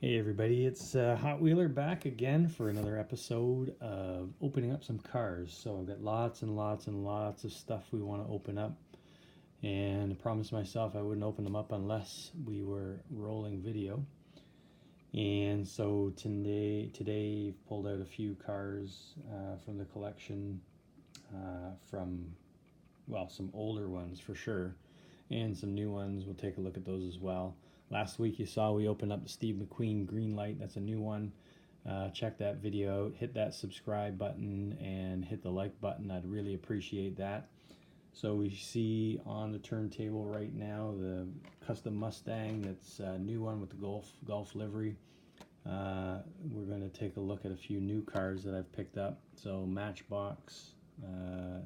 Hey everybody, it's Hot Wheeler back again for another episode of opening up some cars. So I've got lots and lots and lots of stuff we want to open up, and I promised myself I wouldn't open them up unless we were rolling video. And so today pulled out a few cars from the collection, some older ones for sure, and some new ones. We'll take a look at those as well. Last week you saw we opened up the Steve McQueen green light. That's a new one. Check that video out. Hit that subscribe button and hit the like button. I'd really appreciate that. So we see on the turntable right now the custom Mustang. That's a new one with the Golf livery. We're going to take a look at a few new cars that I've picked up. So Matchbox,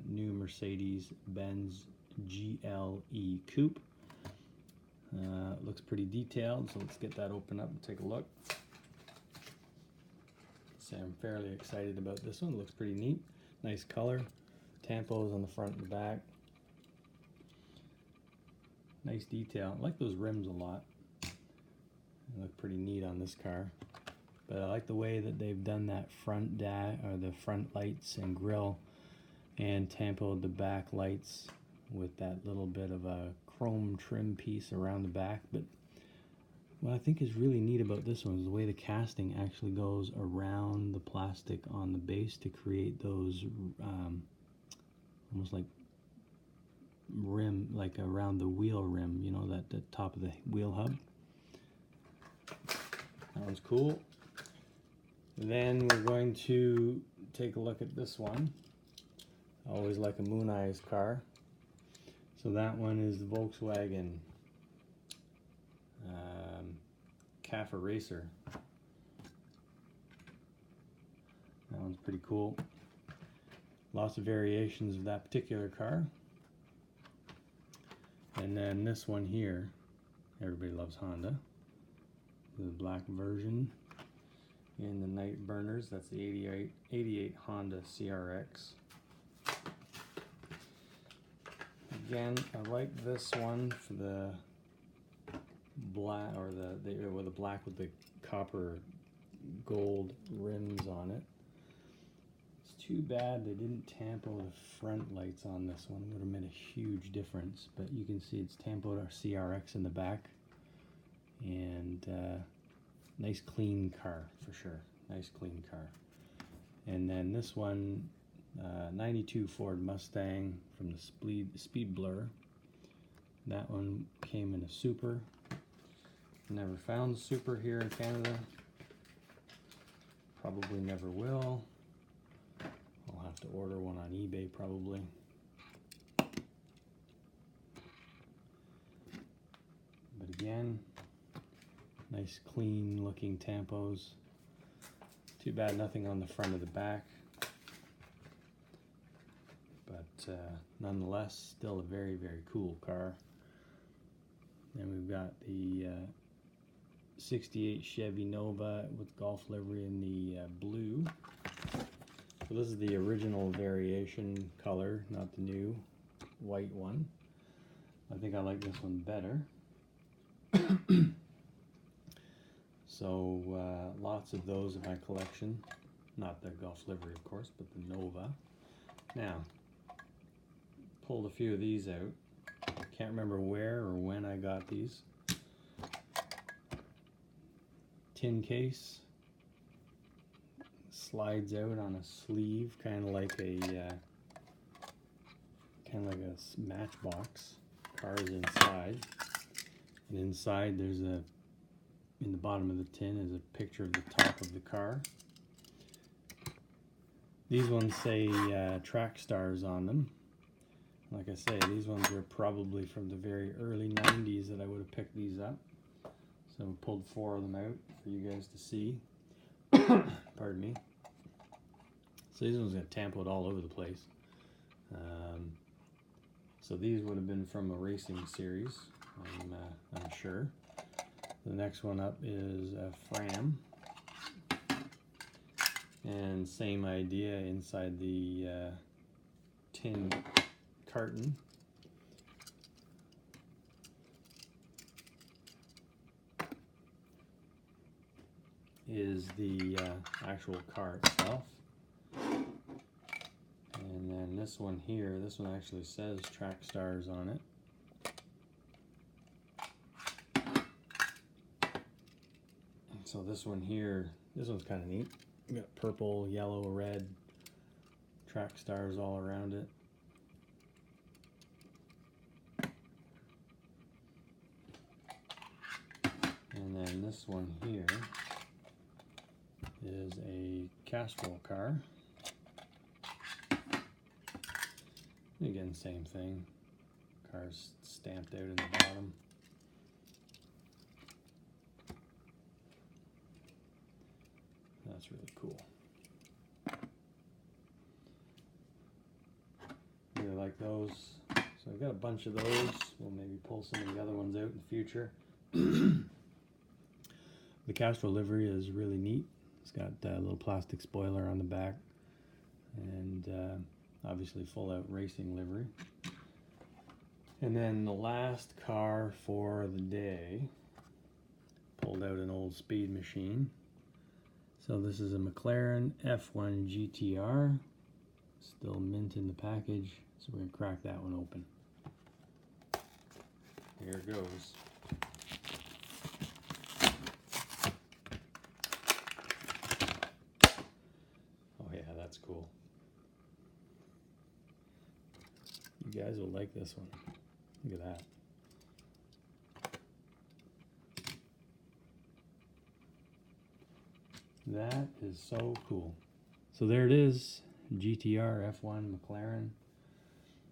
new Mercedes-Benz GLE Coupe. Looks pretty detailed, so let's get that open up and take a look. So I'm fairly excited about this one. It looks pretty neat. Nice color. Tampos on the front and the back. Nice detail. I like those rims a lot. They look pretty neat on this car. But I like the way that they've done that front the front lights and grille, and tampoed the back lights with that little bit of a chrome trim piece around the back. But what I think is really neat about this one is the way the casting actually goes around the plastic on the base to create those almost like rim, like around the wheel rim, you know, that the top of the wheel hub. That one's cool. Then we're going to take a look at this one. I always like a Moon Eyes car. So that one is the Volkswagen Cafe Racer. That one's pretty cool. Lots of variations of that particular car. And then this one here, everybody loves Honda. The black version in the night burners. That's the 88 Honda CRX. Again, I like this one for the black, or the black with the copper gold rims on it. It's too bad they didn't tampo the front lights on this one. It would have made a huge difference. But you can see it's tampoed our CRX in the back, and nice clean car for sure. Nice clean car. And then this one. 92 Ford Mustang from the Speed Blur. That one came in a Super. Never found the Super here in Canada. Probably never will. I'll have to order one on eBay probably. But again, nice clean looking tampos. Too bad nothing on the front of the back. But nonetheless, still a very, very cool car. Then we've got the 68 Chevy Nova with Golf livery in the blue. So this is the original variation color, not the new white one. I think I like this one better. So lots of those in my collection. Not the Golf livery, of course, but the Nova. Now, pulled a few of these out. Can't remember where or when I got these. Tin case. Slides out on a sleeve, kind of like a Matchbox. Cars inside. And inside there's in the bottom of the tin is a picture of the top of the car. These ones say track stars on them. Like I say, these ones are probably from the very early 90s that I would have picked these up. So I pulled 4 of them out for you guys to see. Pardon me. So these ones got tampoed all over the place. So these would have been from a racing series, I'm sure. The next one up is a Fram. And same idea inside the tin carton. is the actual car itself. And then this one here, this one actually says track stars on it. So this one here, this one's kind of neat. We got purple, yellow, red track stars all around it. And then this one here is a Castrol car. Again, same thing. Car's stamped out in the bottom. That's really cool. Really like those. So I've got a bunch of those. We'll maybe pull some of the other ones out in the future. The Castrol livery is really neat. It's got a little plastic spoiler on the back, and obviously full out racing livery. And then the last car for the day, pulled out an old speed machine. So this is a McLaren F1 GTR, still mint in the package, so we're going to crack that one open. Here it goes. Oh yeah, that's cool. You guys will like this one. Look at that. That is so cool. So there it is, GTR F1 McLaren.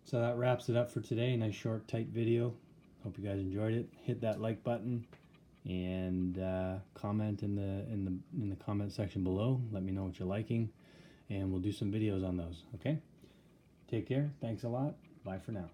So that wraps it up for today. Nice short, tight video. Hope you guys enjoyed it. Hit that like button and comment in the comment section below. Let me know what you're liking, and we'll do some videos on those. Okay. Take care. Thanks a lot. Bye for now.